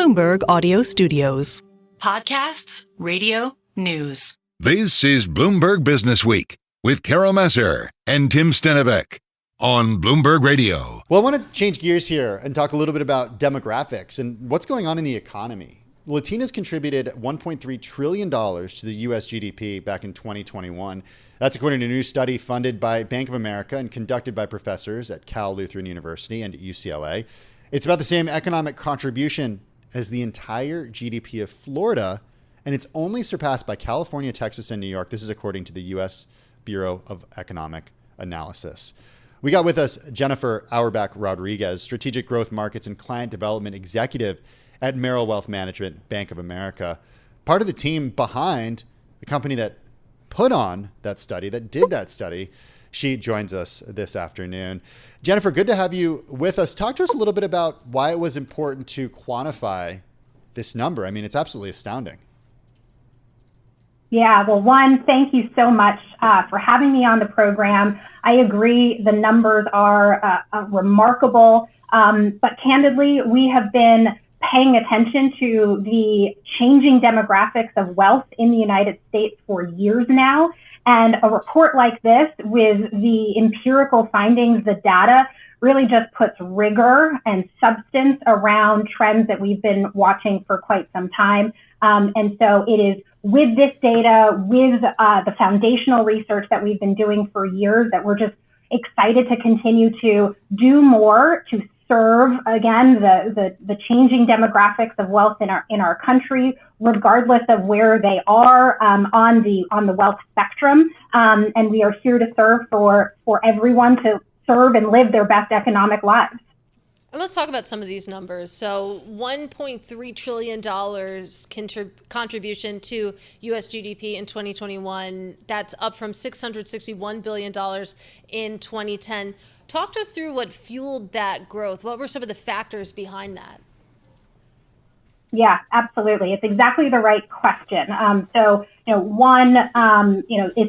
Bloomberg Audio Studios. Podcasts, radio, news. This is Bloomberg Businessweek with Carol Massar and Tim Stenovec on Bloomberg Radio. Well, I want to change gears here and talk a little bit about demographics and what's going on in the economy. Latinas contributed $1.3 trillion to the U.S. GDP back in 2021. That's according to a new study funded by Bank of America and conducted by professors at Cal Lutheran University and at UCLA. It's about the same economic contribution as the entire GDP of Florida, and it's only surpassed by California, Texas, and New York. This is according to the U.S. Bureau of Economic Analysis. We got with us Jennifer Auerbach-Rodriguez, Strategic Growth Markets and Client Development Executive at Merrill Wealth Management, Bank of America. Part of the team behind the company that put on that study, that did that study. She joins us this afternoon. Jennifer, good to have you with us. Talk to us a little bit about why it was important to quantify this number. I mean, it's absolutely astounding. Yeah, well, one, thank you so much for having me on the program. I agree, the numbers are remarkable, but candidly, we have been paying attention to the changing demographics of wealth in the United States for years now. And a report like this with the empirical findings, the data, really just puts rigor and substance around trends that we've been watching for quite some time. And so it is with this data, with the foundational research that we've been doing for years, that we're just excited to continue to do more to serve, again, the changing demographics of wealth in our country, regardless of where they are on the wealth spectrum. And we are here to serve for everyone to serve and live their best economic lives. Let's talk about some of these numbers. So $1.3 trillion contribution to U.S. GDP in 2021. That's up from $661 billion in 2010. Talk to us through what fueled that growth. What were some of the factors behind that? Yeah, absolutely. It's exactly the right question. It's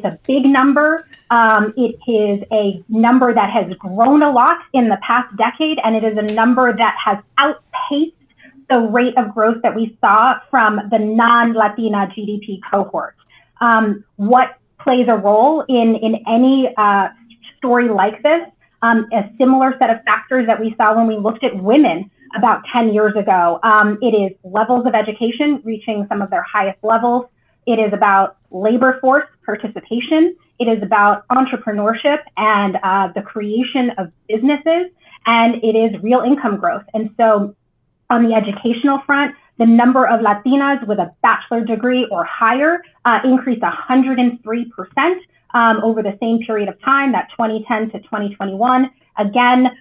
a big number. It is a number that has grown a lot in the past decade, and it is a number that has outpaced the rate of growth that we saw from the non-Latina GDP cohort. What plays a role in any story like this? A similar set of factors that we saw when we looked at women about 10 years ago. It is levels of education reaching some of their highest levels. It is about labor force participation. It is about entrepreneurship and the creation of businesses. And it is real income growth. And so on the educational front, the number of Latinas with a bachelor degree or higher increased 103% over the same period of time, that 2010 to 2021. Again,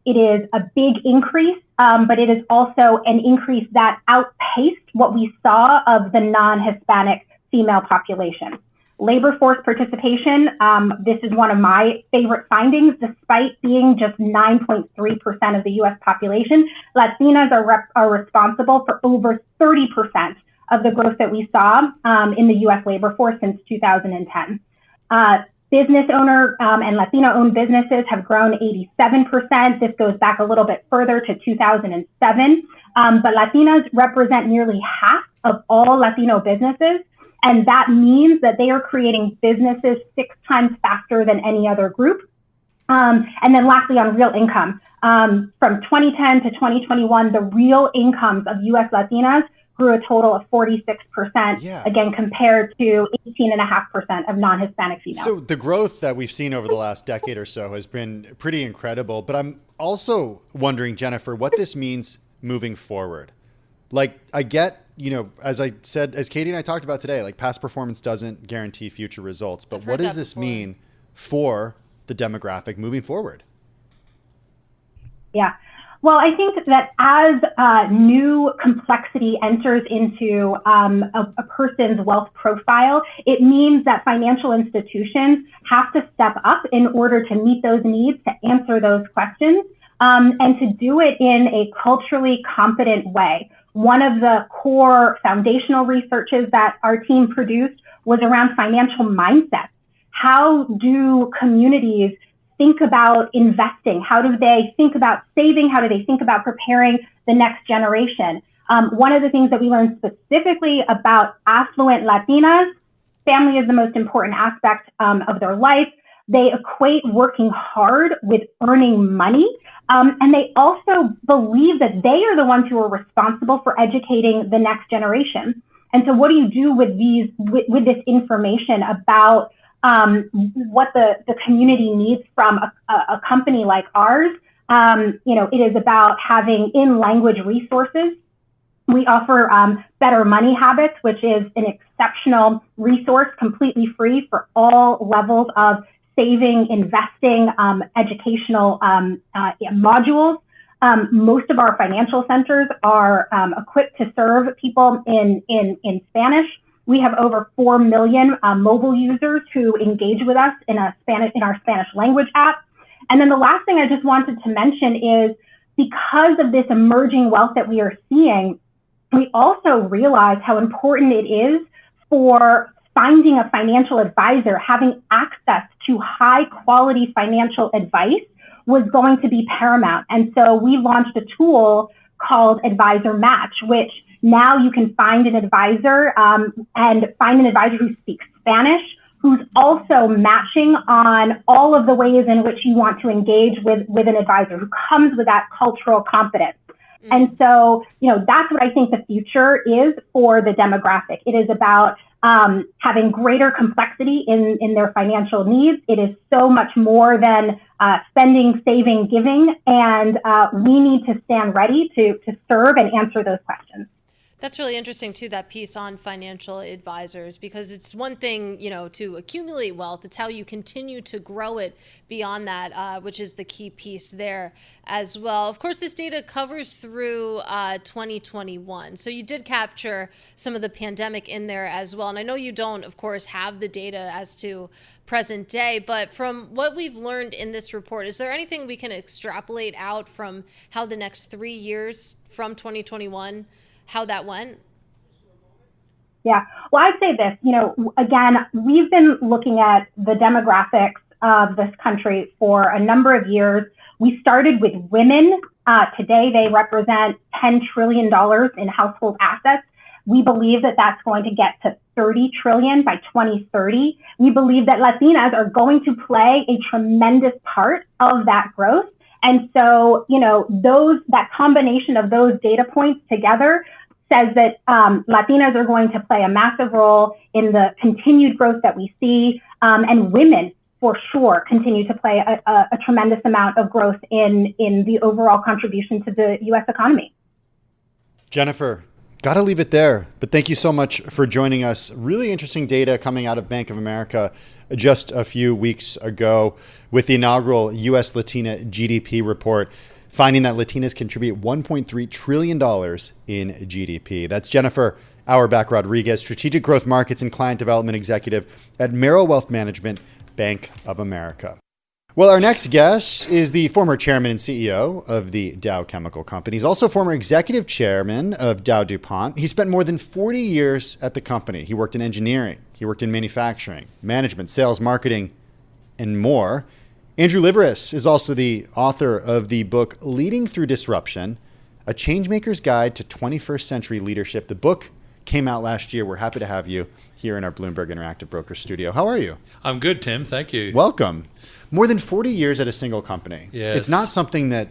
it is a big increase, but it is also an increase that outpaced what we saw of the non-Hispanic female population. Labor force participation, this is one of my favorite findings. Despite being just 9.3% of the U.S. population, Latinas are responsible for over 30% of the growth that we saw in the U.S. labor force since 2010. Business owner and Latino-owned businesses have grown 87%. This goes back a little bit further to 2007. But Latinas represent nearly half of all Latino businesses. And that means that they are creating businesses 6 times faster than any other group. And then lastly, on real income, from 2010 to 2021, the real incomes of U.S. Latinas grew a total of 46%, again, compared to 18.5% of non-Hispanic females. So the growth that we've seen over the last decade or so has been pretty incredible. But I'm also wondering, Jennifer, what this means moving forward. Like, I get, as I said, as Katie and I talked about today, like past performance doesn't guarantee future results. But what does this mean for the demographic moving forward? Yeah. Well, I think that as new complexity enters into a person's wealth profile, it means that financial institutions have to step up in order to meet those needs, to answer those questions, and to do it in a culturally competent way. One of the core foundational researches that our team produced was around financial mindsets. How do communities think about investing? How do they think about saving? How do they think about preparing the next generation? One of the things that we learned specifically about affluent Latinas, family is the most important aspect of their life. They equate working hard with earning money. And they also believe that they are the ones who are responsible for educating the next generation. And so what do you do with this information about what the community needs from a company like ours? It is about having in-language resources. We offer Better Money Habits, which is an exceptional resource, completely free for all levels of saving, investing, educational modules. Most of our financial centers are equipped to serve people in Spanish. We have over 4 million mobile users who engage with us in our Spanish language app. And then the last thing I just wanted to mention is, because of this emerging wealth that we are seeing, we also realize how important it is for finding a financial advisor. Having access to high quality financial advice was going to be paramount. And so we launched a tool called Advisor Match, which now you can find an advisor and find an advisor who speaks Spanish, who's also matching on all of the ways in which you want to engage with an advisor, who comes with that cultural competence. And so, that's what I think the future is for the demographic. It is about having greater complexity in their financial needs. It is so much more than spending, saving, giving, and we need to stand ready to serve and answer those questions. That's really interesting, too, that piece on financial advisors, because it's one thing, to accumulate wealth. It's how you continue to grow it beyond that, which is the key piece there as well. Of course, this data covers through 2021. So you did capture some of the pandemic in there as well. And I know you don't, of course, have the data as to present day, but from what we've learned in this report, is there anything we can extrapolate out from how the next 3 years from 2021, how that went? Yeah, well, I'd say this, again, we've been looking at the demographics of this country for a number of years. We started with women. Today, they represent $10 trillion in household assets. We believe that that's going to get to 30 trillion by 2030. We believe that Latinas are going to play a tremendous part of that growth. And so, that combination of those data points together says that Latinas are going to play a massive role in the continued growth that we see, and women, for sure, continue to play a tremendous amount of growth in the overall contribution to the U.S. economy. Jennifer, got to leave it there, but thank you so much for joining us. Really interesting data coming out of Bank of America just a few weeks ago with the inaugural U.S. Latina GDP report, finding that Latinas contribute $1.3 trillion in GDP. That's Jennifer Auerbach-Rodriguez, Strategic Growth Markets and Client Development Executive at Merrill Wealth Management, Bank of America. Well, our next guest is the former chairman and CEO of the Dow Chemical Company. He's also former executive chairman of Dow DuPont. He spent more than 40 years at the company. He worked in engineering. He worked in manufacturing, management, sales, marketing, and more. Andrew Liveris is also the author of the book Leading Through Disruption, A Changemaker's Guide to 21st Century Leadership. The book came out last year. We're happy to have you here in our Bloomberg Interactive Broker studio. How are you? I'm good, Tim. Thank you. Welcome. More than 40 years at a single company. Yes. It's not something that,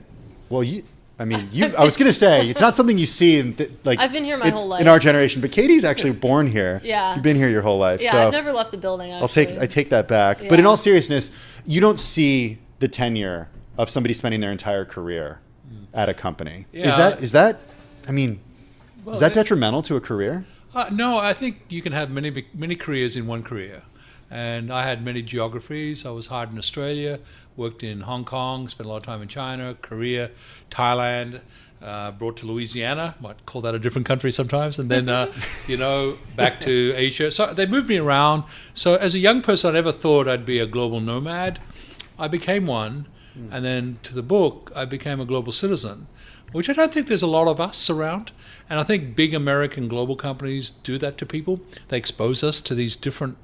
I was going to say, it's not something you see I've been here my whole life. In our generation, but Katie's actually born here. Yeah. You've been here your whole life. Yeah, so I've never left the building, actually. I take that back. Yeah. But in all seriousness, you don't see the tenure of somebody spending their entire career at a company. Yeah. Is that detrimental to a career? No, I think you can have many careers in one career. And I had many geographies. I was hired in Australia, worked in Hong Kong, spent a lot of time in China, Korea, Thailand, brought to Louisiana, might call that a different country sometimes, and then, back to Asia. So they moved me around. So as a young person, I never thought I'd be a global nomad. I became one. And then to the book, I became a global citizen, which I don't think there's a lot of us around. And I think big American global companies do that to people. They expose us to these different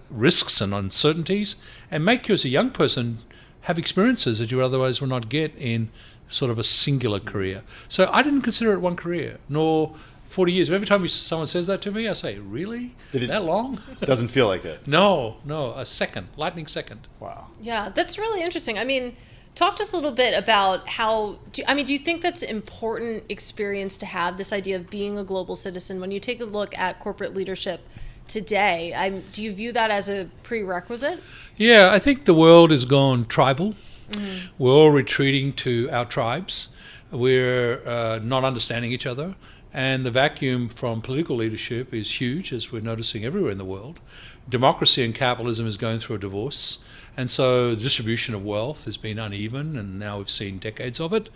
risks and uncertainties, and make you as a young person have experiences that you otherwise would not get in sort of a singular career. So I didn't consider it one career, nor 40 years. Every time someone says that to me, I say, really? That long? Doesn't feel like it. No, a second, lightning second. Wow. Yeah, that's really interesting. I mean, talk to us a little bit about how, do you think that's an important experience to have, this idea of being a global citizen? When you take a look at corporate leadership today, do you view that as a prerequisite? Yeah, I think the world has gone tribal. Mm-hmm. We're all retreating to our tribes. We're not understanding each other. And the vacuum from political leadership is huge, as we're noticing everywhere in the world. Democracy and capitalism is going through a divorce. And so the distribution of wealth has been uneven, and now we've seen decades of it.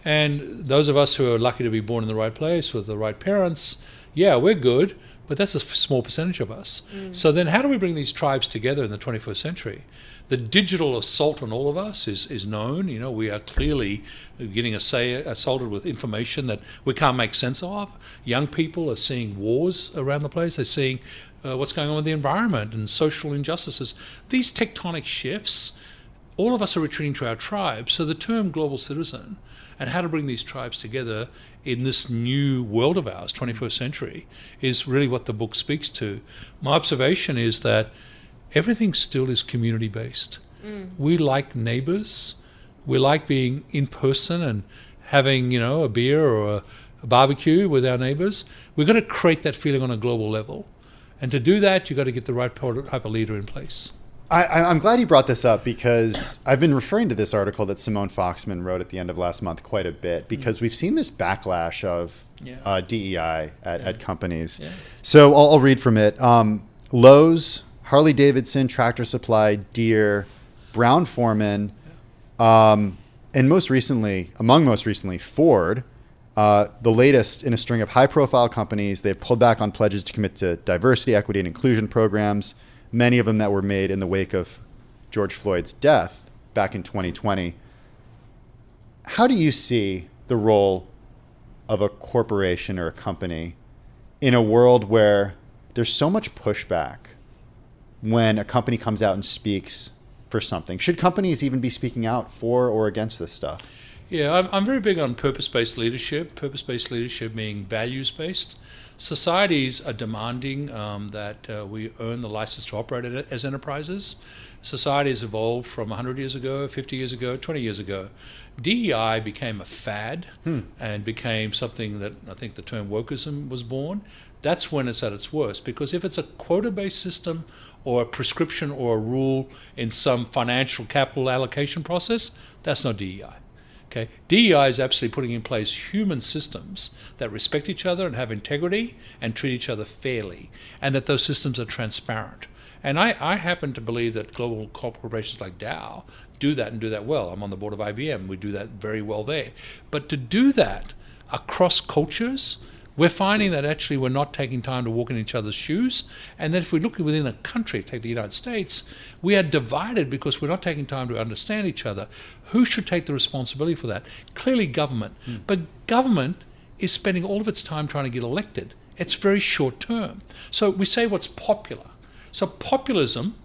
And those of us who are lucky to be born in the right place with the right parents, yeah, we're good, but that's a small percentage of us. So then how do we bring these tribes together in the 21st century? The digital assault on all of us is known. We are clearly getting assaulted with information that we can't make sense of. Young people are seeing wars around the place. They're seeing what's going on with the environment and social injustices. These tectonic shifts, all of us are retreating to our tribes. So the term global citizen and how to bring these tribes together in this new world of ours, 21st century, is really what the book speaks to. My observation is that everything still is community-based. We like neighbors. We like being in person and having, a beer or a barbecue with our neighbors. We've got to create that feeling on a global level. And to do that, you've got to get the right type of leader in place. I'm glad you brought this up, because I've been referring to this article that Simone Foxman wrote at the end of last month quite a bit, because we've seen this backlash of DEI at companies. Yeah. So I'll read from it. Lowe's, Harley-Davidson, Tractor Supply, Deere, Brown-Forman, and most recently, Ford, the latest in a string of high-profile companies. They've pulled back on pledges to commit to diversity, equity, and inclusion programs, many of them that were made in the wake of George Floyd's death back in 2020. How do you see the role of a corporation or a company in a world where there's so much pushback when a company comes out and speaks for something? Should companies even be speaking out for or against this stuff? Yeah, I'm very big on purpose-based leadership. Purpose-based leadership being values-based. Societies are demanding that we earn the license to operate as enterprises. Society has evolved from 100 years ago, 50 years ago, 20 years ago. DEI became a fad and became something that I think the term wokeism was born. That's when it's at its worst, because if it's a quota-based system or a prescription or a rule in some financial capital allocation process, that's not DEI. Okay, DEI is absolutely putting in place human systems that respect each other and have integrity and treat each other fairly, and that those systems are transparent. And I happen to believe that global corporations like Dow do that and do that well. I'm on the board of IBM. We do that very well there. But to do that across cultures, we're finding that actually we're not taking time to walk in each other's shoes, and that if we look within a country, take the United States, we are divided because we're not taking time to understand each other. Who should take the responsibility for that? Clearly government. But government is spending all of its time trying to get elected. It's very short term. So we say what's popular. So populism,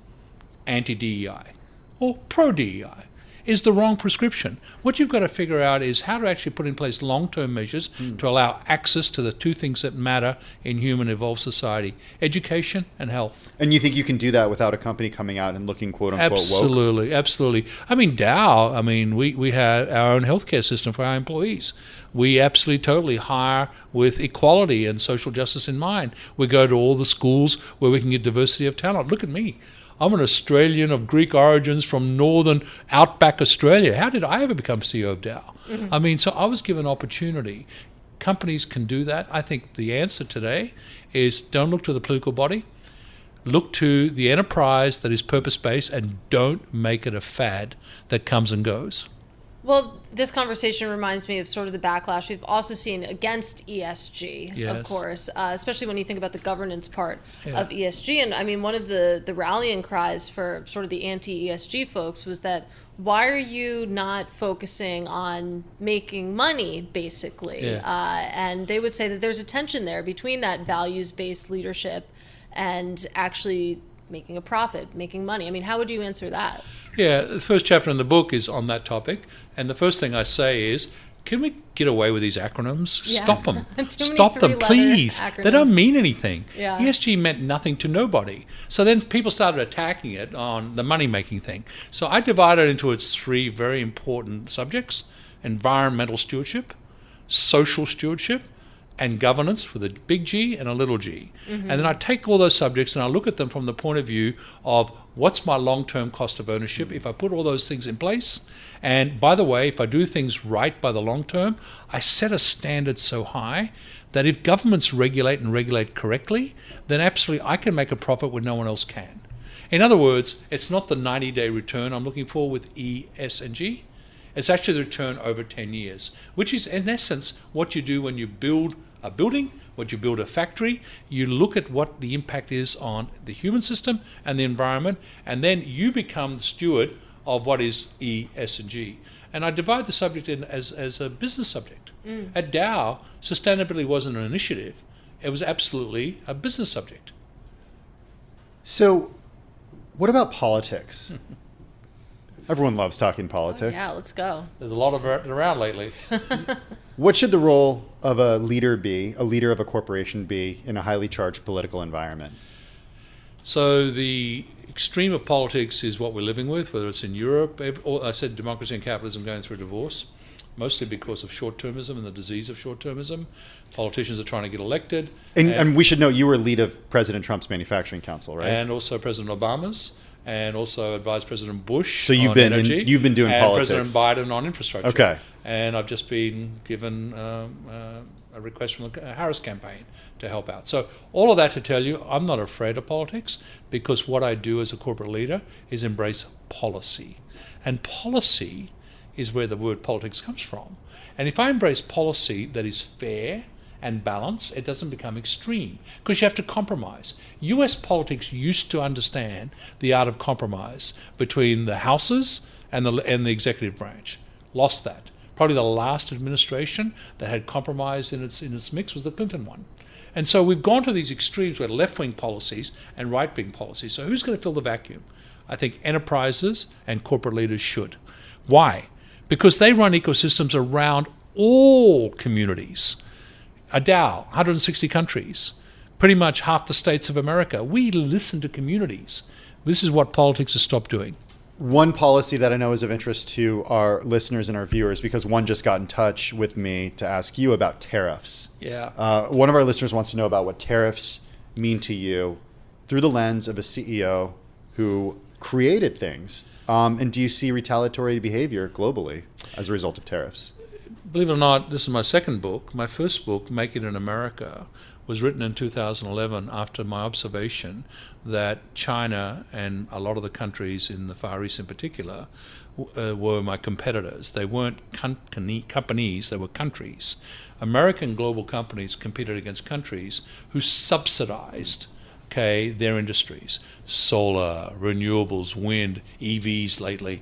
anti-DEI, or pro-DEI, is the wrong prescription. What you've got to figure out is how to actually put in place long-term measures to allow access to the two things that matter in human evolved society: education and health. And you think you can do that without a company coming out and looking quote-unquote woke? Absolutely. I mean, Dow, we had our own healthcare system for our employees. We absolutely, totally hire with equality and social justice in mind. We go to all the schools where we can get diversity of talent. Look at me. I'm an Australian of Greek origins from northern outback Australia. How did I ever become CEO of Dow? So I was given opportunity. Companies can do that. I think the answer today is don't look to the political body. Look to the enterprise that is purpose-based, and don't make it a fad that comes and goes. Well, this conversation reminds me of sort of the backlash we've also seen against ESG, of course, especially when you think about the governance part of ESG. And one of the rallying cries for sort of the anti-ESG folks was that, why are you not focusing on making money, basically? And they would say that there's a tension there between that values-based leadership and actually making a profit, making money? I mean, how would you answer that? Yeah, the first chapter in the book is on that topic. And the first thing I say is, can we get away with these acronyms? Yeah. Stop them. Too many Stop them, three-letter please. They don't acronyms. mean anything. Yeah. ESG meant nothing to nobody. So then people started attacking it on the money-making thing. So I divided it into its three very important subjects: environmental stewardship, social stewardship, and governance with a big G and a little g. And then I take all those subjects and I look at them from the point of view of what's my long-term cost of ownership if I put all those things in place. And by the way, if I do things right by the long term, I set a standard so high that if governments regulate and regulate correctly, then absolutely I can make a profit when no one else can. In other words, it's not the 90-day return I'm looking for with E, S, and G. It's actually the return over 10 years, which is in essence what you do when you build a building, when you build a factory. You look at what the impact is on the human system and the environment, and then you become the steward of what is E, S, and G. And I divide the subject in as a business subject. At Dow, sustainability wasn't an initiative. It was absolutely a business subject. So what about politics? Everyone loves talking politics. Yeah, let's go. There's a lot of it around lately. What should the role of a leader be, a leader of a corporation be, in a highly charged political environment? So the extreme of politics is what we're living with, whether it's in Europe. I said democracy and capitalism going through divorce, mostly because of short-termism and the disease of short-termism. Politicians are trying to get elected. And we should know you were lead of President Trump's manufacturing council, right? And also President Obama's, and also advised President Bush So you've on been energy, you've been doing and politics. President Biden on infrastructure. Okay. And I've just been given a request from the Harris campaign to help out. So all of that to tell you, I'm not afraid of politics, because what I do as a corporate leader is embrace policy. And policy is where the word politics comes from. And if I embrace policy that is fair and balanced, it doesn't become extreme, because you have to compromise. US politics used to understand the art of compromise between the houses and the executive branch. Lost that. Probably the last administration that had compromise in its mix was the Clinton one. And so we've gone to these extremes where left-wing policies and right-wing policies. So who's going to fill the vacuum? I think enterprises and corporate leaders should. Why? Because they run ecosystems around all communities. A Dow, 160 countries, pretty much half the states of America. We listen to communities. This is what politics has stopped doing. One policy that I know is of interest to our listeners and our viewers, because one just got in touch with me to ask you about tariffs. Yeah. One of our listeners wants to know about what tariffs mean to you through the lens of a CEO who created things. And do you see retaliatory behavior globally as a result of tariffs? Believe it or not, this is my second book. My first book, Make It in America, was written in 2011 after my observation that China and a lot of the countries in the Far East in particular were my competitors. They weren't companies, they were countries. American global companies competed against countries who subsidized their industries, solar, renewables, wind, EVs lately.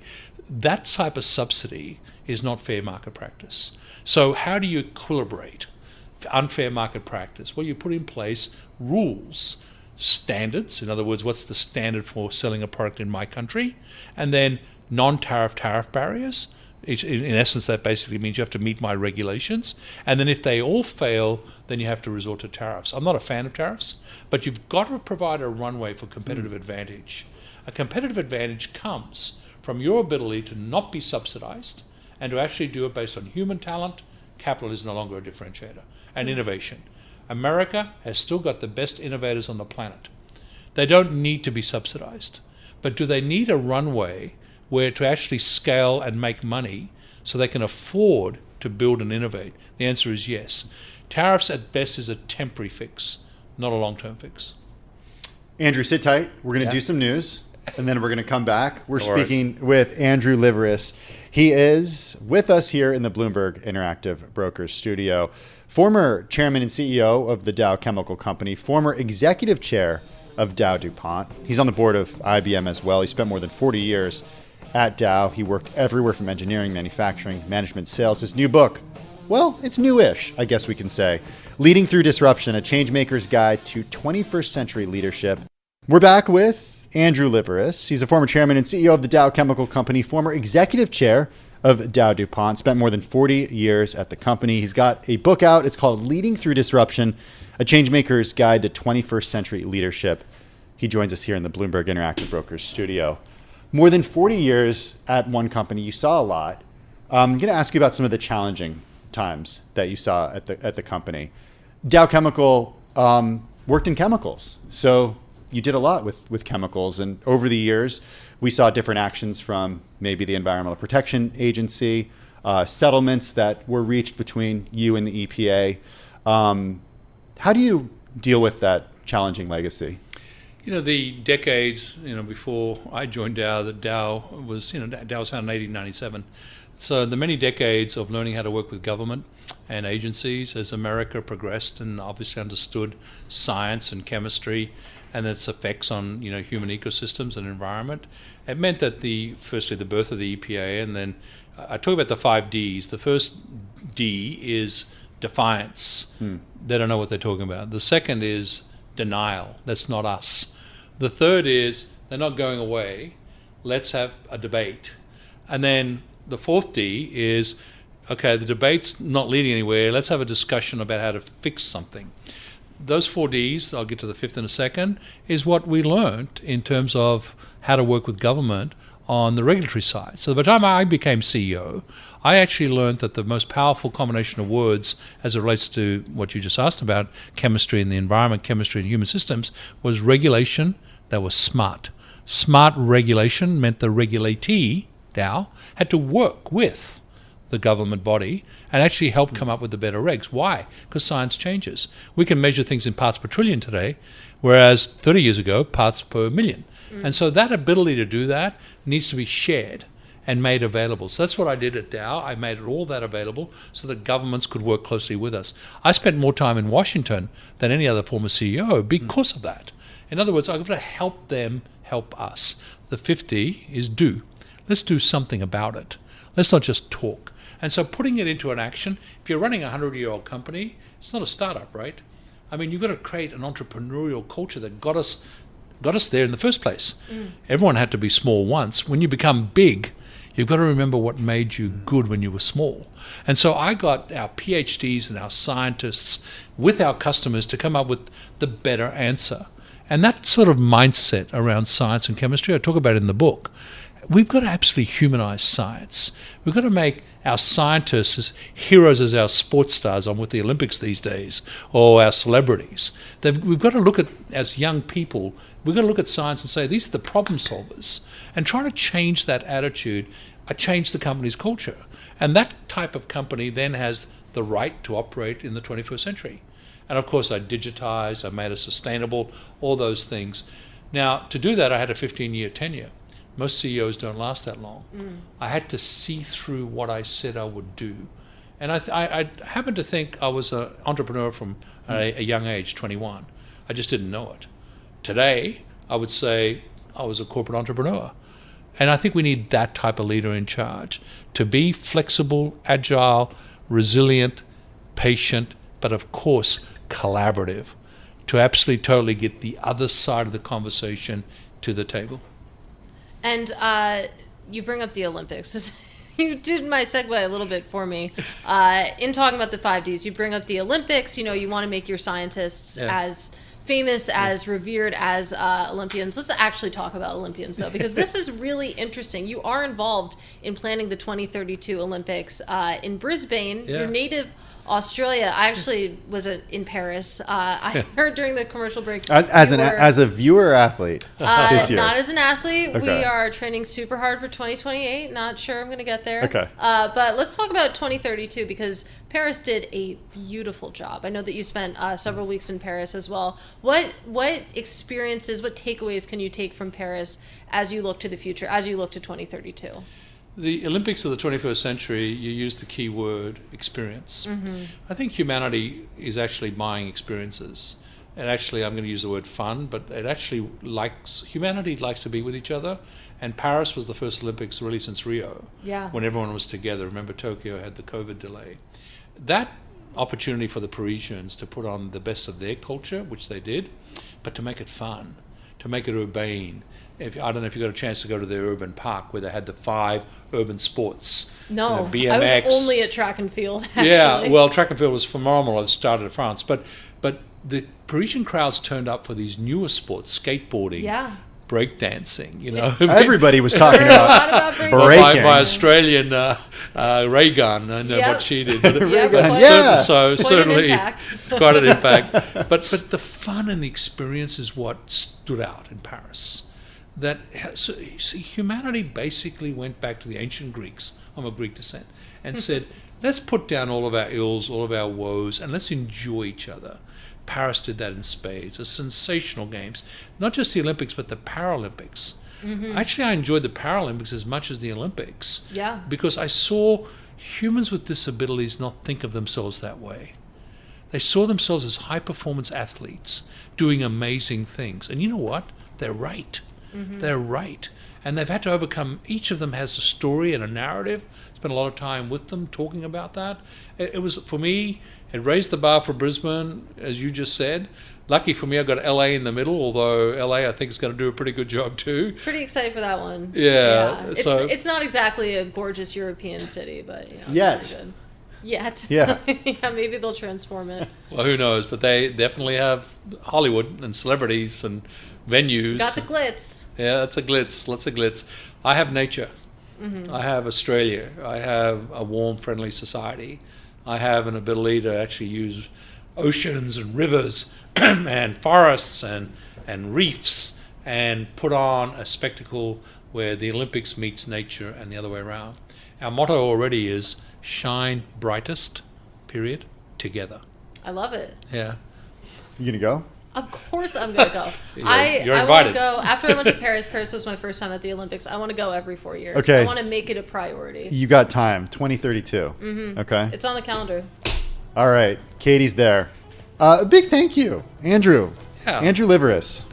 That type of subsidy is not fair market practice. So how do you equilibrate unfair market practice? Well, you put in place rules, standards. In other words, what's the standard for selling a product in my country? And then non-tariff tariff barriers. In essence, that basically means you have to meet my regulations. And then if they all fail, then you have to resort to tariffs. I'm not a fan of tariffs, but you've got to provide a runway for competitive advantage. A competitive advantage comes from your ability to not be subsidized and to actually do it based on human talent. Capital is no longer a differentiator. And innovation. America has still got the best innovators on the planet. They don't need to be subsidized. But do they need a runway where to actually scale and make money so they can afford to build and innovate? The answer is yes. Tariffs at best is a temporary fix, not a long-term fix. Andrew, sit tight. We're going to do some news, and then we're going to come back. We're All speaking with Andrew Liveris. He is with us here in the Bloomberg Interactive Brokers studio. Former chairman and CEO of the Dow Chemical Company, former executive chair of Dow DuPont. He's on the board of IBM as well. He spent more than 40 years at Dow. He worked everywhere from engineering, manufacturing, management, sales. His new book, well, it's newish, I guess we can say. Leading Through Disruption, a Changemaker's Guide to 21st Century Leadership. We're back with Andrew Liveris. He's a former chairman and CEO of the Dow Chemical Company, former executive chair of Dow DuPont, spent more than 40 years at the company. He's got a book out. It's called Leading Through Disruption, a Changemaker's Guide to 21st Century Leadership. He joins us here in the Bloomberg Interactive Brokers studio. More than 40 years at one company, you saw a lot. I'm going to ask you about some of the challenging times that you saw at the company. Dow Chemical worked in chemicals, so you did a lot with chemicals. And over the years, we saw different actions from maybe the Environmental Protection Agency, settlements that were reached between you and the EPA. How do you deal with that challenging legacy? The decades, before I joined Dow, Dow was founded in 1897. So the many decades of learning how to work with government and agencies as America progressed and obviously understood science and chemistry and its effects on human ecosystems and environment, it meant that firstly the birth of the EPA, and then I talk about the 5 Ds. The first D is defiance. They don't know what they're talking about. The second is denial. That's not us. The third is they're not going away. Let's have a debate. And then the fourth D is, okay, the debate's not leading anywhere. Let's have a discussion about how to fix something. Those 4 Ds, I'll get to the fifth in a second, is what we learned in terms of how to work with government on the regulatory side. So by the time I became CEO, I actually learned that the most powerful combination of words as it relates to what you just asked about, chemistry and the environment, chemistry and human systems, was regulation that was smart. Smart regulation meant the regulatee, Dow, had to work with the government body and actually help come up with the better regs. Why? Because science changes. We can measure things in parts per trillion today, whereas 30 years ago, parts per million. And so that ability to do that needs to be shared and made available. So that's what I did at Dow. I made all that available so that governments could work closely with us. I spent more time in Washington than any other former CEO because of that. In other words, I've got to help them help us. The 50 is do. Let's do something about it. Let's not just talk. And so putting it into an action, if you're running a 100-year-old company, it's not a startup, right? I mean, you've got to create an entrepreneurial culture that got us there in the first place. Everyone had to be small once. When you become big, you've got to remember what made you good when you were small. And so I got our PhDs and our scientists with our customers to come up with the better answer. And that sort of mindset around science and chemistry, I talk about in the book. We've got to absolutely humanize science. We've got to make our scientists as heroes as our sports stars on with the Olympics these days, or our celebrities. We've got to look at, as young people, we've got to look at science and say, these are the problem solvers. And try to change that attitude, change the company's culture. And that type of company then has the right to operate in the 21st century. And of course, I digitized, I made it sustainable, all those things. Now, to do that, I had a 15-year tenure. Most CEOs don't last that long. I had to see through what I said I would do. And I happen to think I was an entrepreneur from a young age, 21. I just didn't know it. Today, I would say I was a corporate entrepreneur. And I think we need that type of leader in charge to be flexible, agile, resilient, patient, but of course, collaborative, to absolutely totally get the other side of the conversation to the table. And you bring up the Olympics. You did my segue a little bit for me. In talking about the 5 Ds, you bring up the Olympics. You want to make your scientists as famous, as revered as Olympians. Let's actually talk about Olympians, though, because this is really interesting. You are involved in planning the 2032 Olympics in Brisbane, your native Australia. I actually was in Paris. I heard during the commercial break. As a viewer athlete this year. Not as an athlete. Okay. We are training super hard for 2028. Not sure I'm going to get there. Okay. But let's talk about 2032 because Paris did a beautiful job. I know that you spent several weeks in Paris as well. What experiences, what takeaways can you take from Paris as you look to the future, as you look to 2032? The Olympics of the 21st century, you use the key word experience. I think humanity is actually buying experiences. And actually, I'm going to use the word fun, but humanity likes to be with each other. And Paris was the first Olympics really since Rio, when everyone was together. Remember, Tokyo had the COVID delay. That opportunity for the Parisians to put on the best of their culture, which they did, but to make it fun, to make it urbane. I don't know if you got a chance to go to the urban park where they had the 5 urban sports. No, BMX. I was only at track and field, actually. Yeah, well, track and field was phenomenal. It started in France. But the Parisian crowds turned up for these newer sports, skateboarding, breakdancing, you know. Everybody was talking about breaking. breaking. My Australian Reagan, I know what she did. But certainly quite an impact. But the fun and the experience is what stood out in Paris. That humanity basically went back to the ancient Greeks. I'm of Greek descent, and said, let's put down all of our ills, all of our woes, and let's enjoy each other. Paris did that in spades. A sensational games, not just the Olympics, but the Paralympics. Actually, I enjoyed the Paralympics as much as the Olympics. Yeah. Because I saw humans with disabilities not think of themselves that way. They saw themselves as high-performance athletes doing amazing things. And you know what? They're right. They're right. And they've had to overcome, each of them has a story and a narrative. Spent a lot of time with them talking about that. It was, for me, it raised the bar for Brisbane, as you just said. Lucky for me, I got LA in the middle, although LA I think is going to do a pretty good job too. Pretty excited for that one. Yeah. It's not exactly a gorgeous European city, but it's pretty good. Yet. Yeah. Yeah, maybe they'll transform it. Well, who knows? But they definitely have Hollywood and celebrities and venues. Got the glitz. Yeah, that's a glitz. Lots of glitz. I have nature. I have Australia. I have a warm, friendly society. I have an ability to actually use oceans and rivers and forests and reefs and put on a spectacle where the Olympics meets nature and the other way around. Our motto already is shine brightest, period, together. I love it. Yeah. You gonna go? Of course I'm going to go. You're I want invited. to go. After I went to Paris, Paris was my first time at the Olympics. I want to go every 4 years. Okay. I want to make it a priority. You got time, 2032. Okay. It's on the calendar. All right. Katie's there. A big thank you, Andrew. Yeah. Andrew Liveris.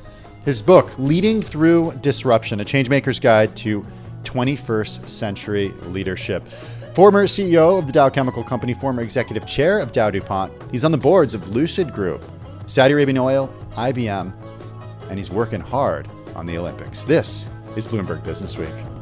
His book, Leading Through Disruption, A Changemaker's Guide to 21st Century Leadership. Former CEO of the Dow Chemical Company, former executive chair of Dow DuPont. He's on the boards of Lucid Group, Saudi Arabian Oil, IBM, and he's working hard on the Olympics. This is Bloomberg Businessweek.